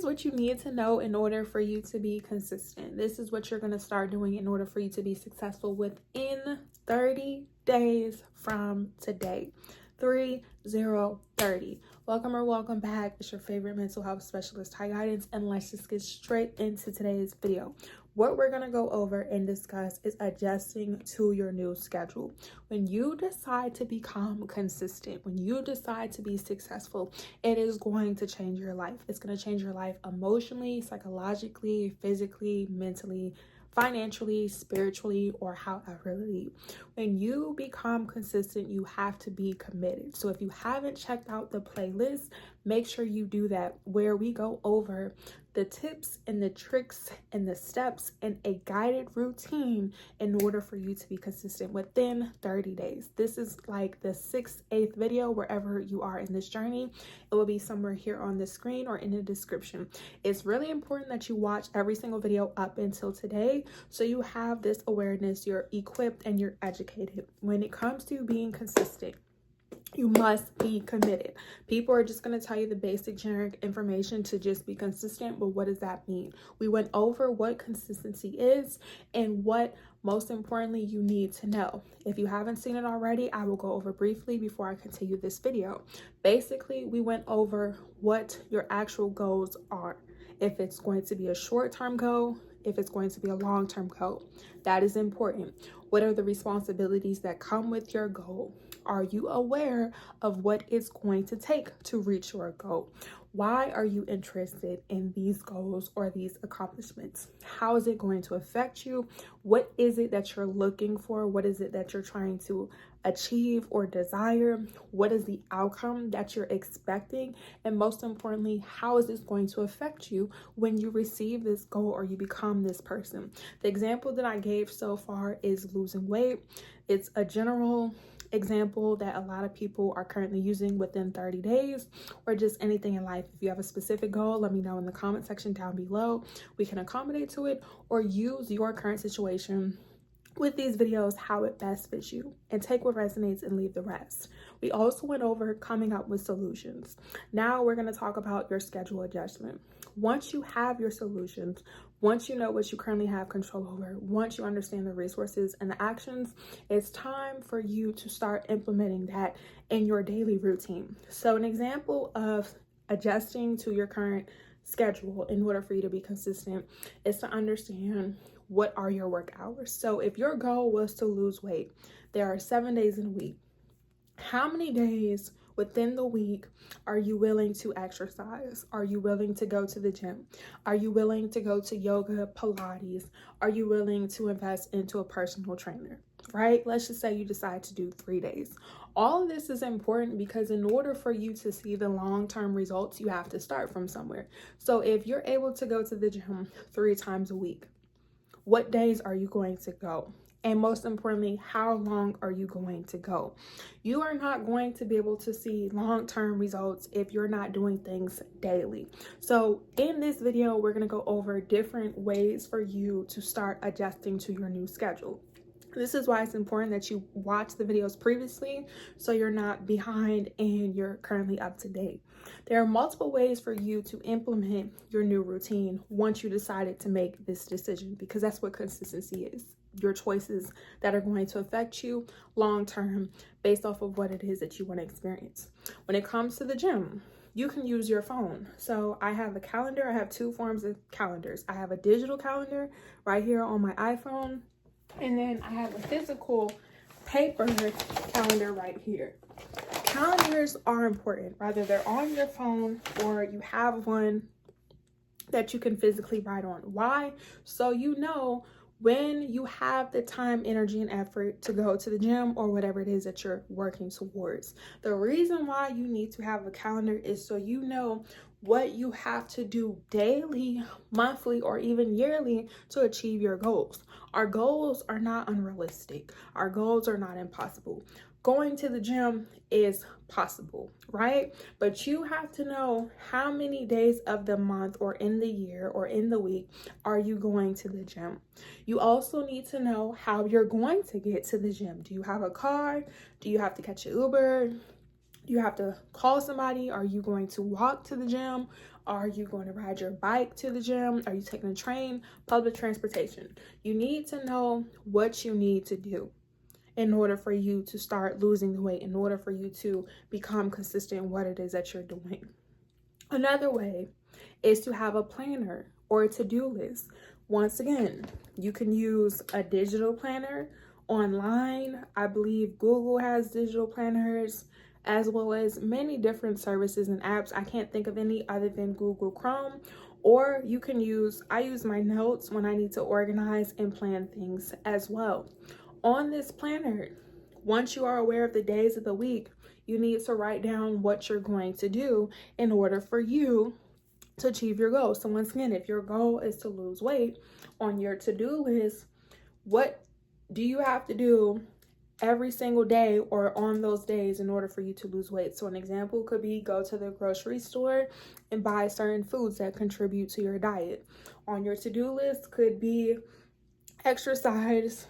is what you need to know in order for you to be consistent. This is what you're going to start doing in order for you to be successful within 30 days from today. 3030. Welcome or welcome back. It's your favorite mental health specialist, High Guidance, and let's just get straight into today's video. What we're going to go over and discuss is adjusting to your new schedule. When you decide to become consistent, when you decide to be successful, it is going to change your life. It's going to change your life emotionally, psychologically, physically, mentally, financially, spiritually, or howeverly. When you become consistent, you have to be committed. So if you haven't checked out the playlist, make sure you do that, where we go over the tips and the tricks and the steps and a guided routine in order for you to be consistent within 30 days. This is like the 6th, 8th video, wherever you are in this journey. It will be somewhere here on the screen or in the description. It's really important that you watch every single video up until today, so you have this awareness, you're equipped, and you're educated. When it comes to being consistent, you must be committed. People are just going to tell you the basic generic information to just be consistent, but what does that mean? We went over what consistency is and what, most importantly, you need to know. If you haven't seen it already, I will go over briefly before I continue this video. Basically, we went over what your actual goals are. If it's going to be a short-term goal, if it's going to be a long-term goal. That is important. What are the responsibilities that come with your goal? Are you aware of what it's going to take to reach your goal? Why are you interested in these goals or these accomplishments? How is it going to affect you? What is it that you're looking for? What is it that you're trying to achieve or desire? What is the outcome that you're expecting? And most importantly, how is this going to affect you when you receive this goal or you become this person? The example that I gave so far is losing weight. It's a general example that a lot of people are currently using within 30 days, or just anything in life. If you have a specific goal, let me know in the comment section down below. We can accommodate to it, or use your current situation with these videos how it best fits you, and take what resonates and leave the rest. We also went over coming up with solutions. Now we're going to talk about your schedule adjustment. Once you have your solutions, once you know what you currently have control over, once you understand the resources and the actions, it's time for you to start implementing that in your daily routine. So an example of adjusting to your current schedule in order for you to be consistent is to understand what are your work hours. So if your goal was to lose weight, there are 7 days in a week. How many days within the week are you willing to exercise? Are you willing to go to the gym? Are you willing to go to yoga, Pilates? Are you willing to invest into a personal trainer? Right? Let's just say you decide to do 3 days. All of this is important because in order for you to see the long-term results, you have to start from somewhere. So if you're able to go to the gym 3 times a week, what days are you going to go? And most importantly, how long are you going to go? You are not going to be able to see long-term results if you're not doing things daily. So in this video, we're going to go over different ways for you to start adjusting to your new schedule. This is why it's important that you watch the videos previously so you're not behind and you're currently up to date. There are multiple ways for you to implement your new routine once you decided to make this decision, because that's what consistency is. Your choices that are going to affect you long term based off of what it is that you want to experience. When it comes to the gym, you can use your phone. So I have a calendar. I have 2 forms of calendars. I have a digital calendar right here on my iPhone. And then I have a physical paper calendar right here. Calendars are important, whether they're on your phone or you have one that you can physically write on. Why? So you know when you have the time, energy, and effort to go to the gym or whatever it is that you're working towards. The reason why you need to have a calendar is so you know what you have to do daily, monthly, or even yearly to achieve your goals. Our goals are not unrealistic. Our goals are not impossible. Going to the gym is possible, right? But you have to know how many days of the month or in the year or in the week are you going to the gym. You also need to know how you're going to get to the gym. Do you have a car? Do you have to catch an Uber? Do you have to call somebody? Are you going to walk to the gym? Are you going to ride your bike to the gym? Are you taking a train? Public transportation? You need to know what you need to do in order for you to start losing the weight, in order for you to become consistent in what it is that you're doing. Another way is to have a planner or a to-do list. Once again, you can use a digital planner online. I believe Google has digital planners, as well as many different services and apps. I can't think of any other than Google Chrome. Or you can I use my notes when I need to organize and plan things as well. On this planner, once you are aware of the days of the week, you need to write down what you're going to do in order for you to achieve your goal. So once again, if your goal is to lose weight, on your to-do list, what do you have to do every single day or on those days in order for you to lose weight? So an example could be go to the grocery store and buy certain foods that contribute to your diet. On your to-do list could be exercise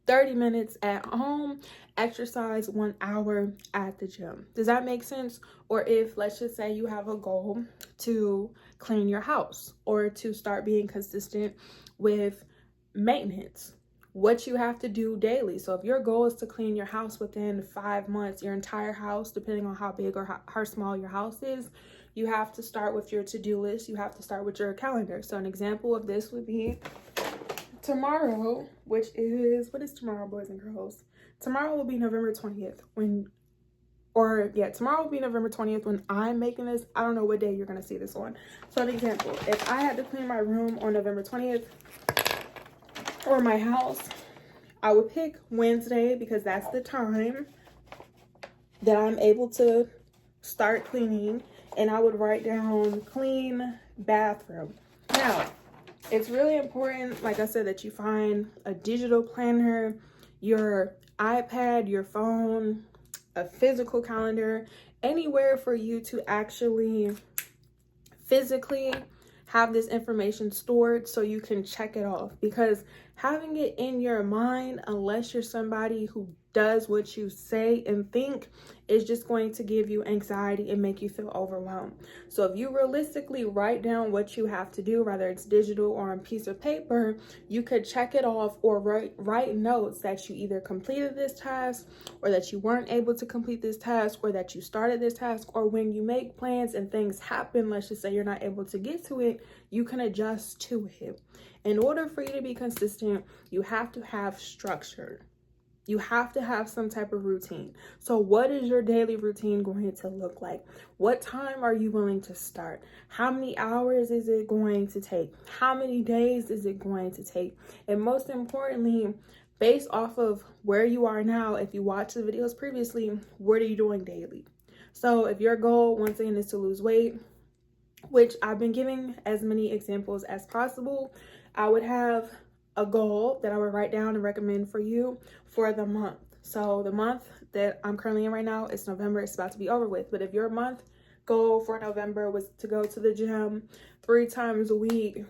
30 minutes at home, exercise 1 hour at the gym. Does that make sense? Or if, let's just say, you have a goal to clean your house or to start being consistent with maintenance, what you have to do daily. So if your goal is to clean your house within 5 months, your entire house, depending on how big or how small your house is, you have to start with your to-do list. You have to start with your calendar. So an example of this would be tomorrow, which is, what is tomorrow, boys and girls? Tomorrow will be November 20th tomorrow will be November 20th when I'm making this. I don't know what day you're going to see this on. So an example, if I had to clean my room on November 20th or my house, I would pick Wednesday because that's the time that I'm able to start cleaning, and I would write down clean bathroom. Now, it's really important, like I said, that you find a digital planner, your iPad, your phone, a physical calendar, anywhere for you to actually physically have this information stored so you can check it off. Because having it in your mind, unless you're somebody who does what you say and think, is just going to give you anxiety and make you feel overwhelmed. So if you realistically write down what you have to do, whether it's digital or on a piece of paper, you could check it off or write notes that you either completed this task, or that you weren't able to complete this task, or that you started this task, or when you make plans and things happen, let's just say you're not able to get to it, you can adjust to it. In order for you to be consistent, you have to have structure. You have to have some type of routine. So what is your daily routine going to look like? What time are you willing to start? How many hours is it going to take? How many days is it going to take? And most importantly, based off of where you are now, if you watch the videos previously, what are you doing daily? So if your goal, once again, is to lose weight, which I've been giving as many examples as possible, I would have a goal that I would write down and recommend for you for the month. So the month that I'm currently in right now is November. It's about to be over with. But if your month goal for November was to go to the gym 3 times a week,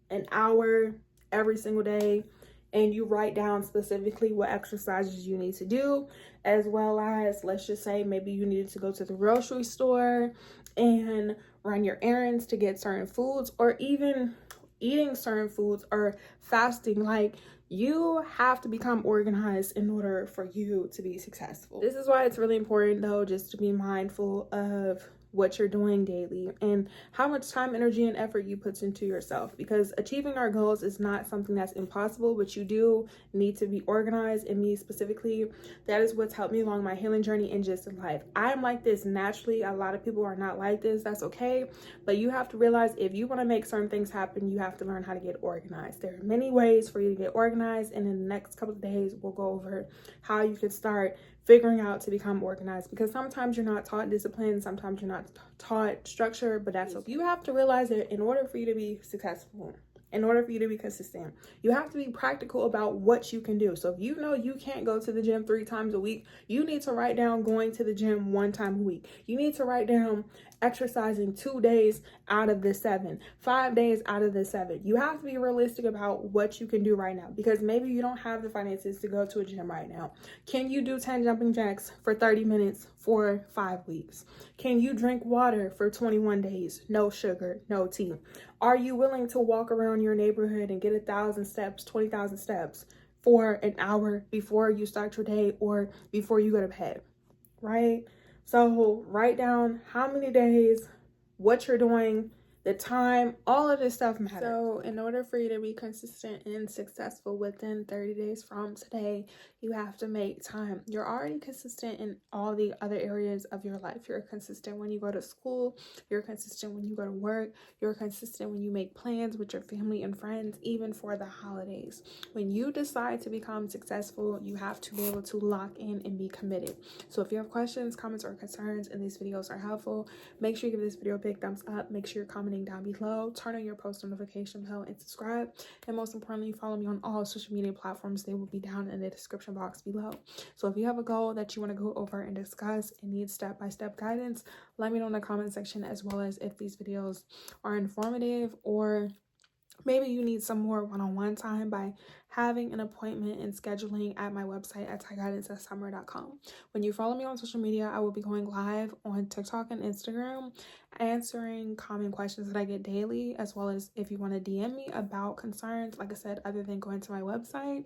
an hour every single day, and you write down specifically what exercises you need to do, as well as, let's just say, maybe you needed to go to the grocery store and run your errands to get certain foods, or even eating certain foods or fasting. Like, you have to become organized in order for you to be successful. This is why it's really important, though, just to be mindful of what you're doing daily and how much time, energy, and effort you put into yourself, because achieving our goals is not something that's impossible, but you do need to be organized. And me specifically, that is what's helped me along my healing journey and just in life. I'm like this naturally. A lot of people are not like this. That's okay, but you have to realize, if you want to make certain things happen, you have to learn how to get organized. There are many ways for you to get organized, and in the next couple of days we'll go over how you can start figuring out to become organized, because sometimes you're not taught discipline, sometimes you're not taught structure, but that's okay. You have to realize that in order for you to be successful, in order for you to be consistent, you have to be practical about what you can do. So if you know you can't go to the gym 3 times a week, you need to write down going to the gym 1 time a week. You need to write down exercising 2 days out of the 7, 5 days out of the 7. You have to be realistic about what you can do right now, because maybe you don't have the finances to go to a gym right now. Can you do 10 jumping jacks for 30 minutes for 5 weeks? Can you drink water for 21 days? No sugar, no tea. Are you willing to walk around your neighborhood and get 1,000 steps, 20,000 steps for an hour before you start your day or before you go to bed, right? So write down how many days, what you're doing, the time, all of this stuff matters. So in order for you to be consistent and successful within 30 days from today, you have to make time. You're already consistent in all the other areas of your life. You're consistent when you go to school. You're consistent when you go to work. You're consistent when you make plans with your family and friends, even for the holidays. When you decide to become successful, you have to be able to lock in and be committed. So if you have questions, comments, or concerns and these videos are helpful, make sure you give this video a big thumbs up. Make sure you're commenting down below, turn on your post notification bell, and subscribe. And most importantly, follow me on all social media platforms. They will be down in the description box below. So if you have a goal that you want to go over and discuss and need step-by-step guidance, let me know in the comment section, as well as if these videos are informative, or maybe you need some more one-on-one time by having an appointment and scheduling at my website at tyguidancesummer.com. When you follow me on social media, I will be going live on TikTok and Instagram, answering common questions that I get daily, as well as if you want to DM me about concerns, like I said, other than going to my website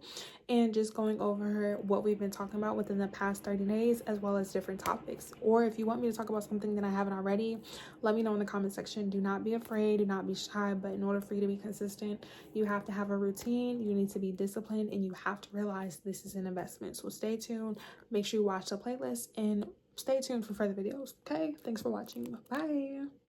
and just going over what we've been talking about within the past 30 days, as well as different topics. Or if you want me to talk about something that I haven't already, let me know in the comment section. Do not be afraid, do not be shy, but in order for you to be consistent, you have to have a routine, you need to be disciplined, and you have to realize this is an investment. So stay tuned, make sure you watch the playlist, and stay tuned for further videos. Okay, thanks for watching. Bye.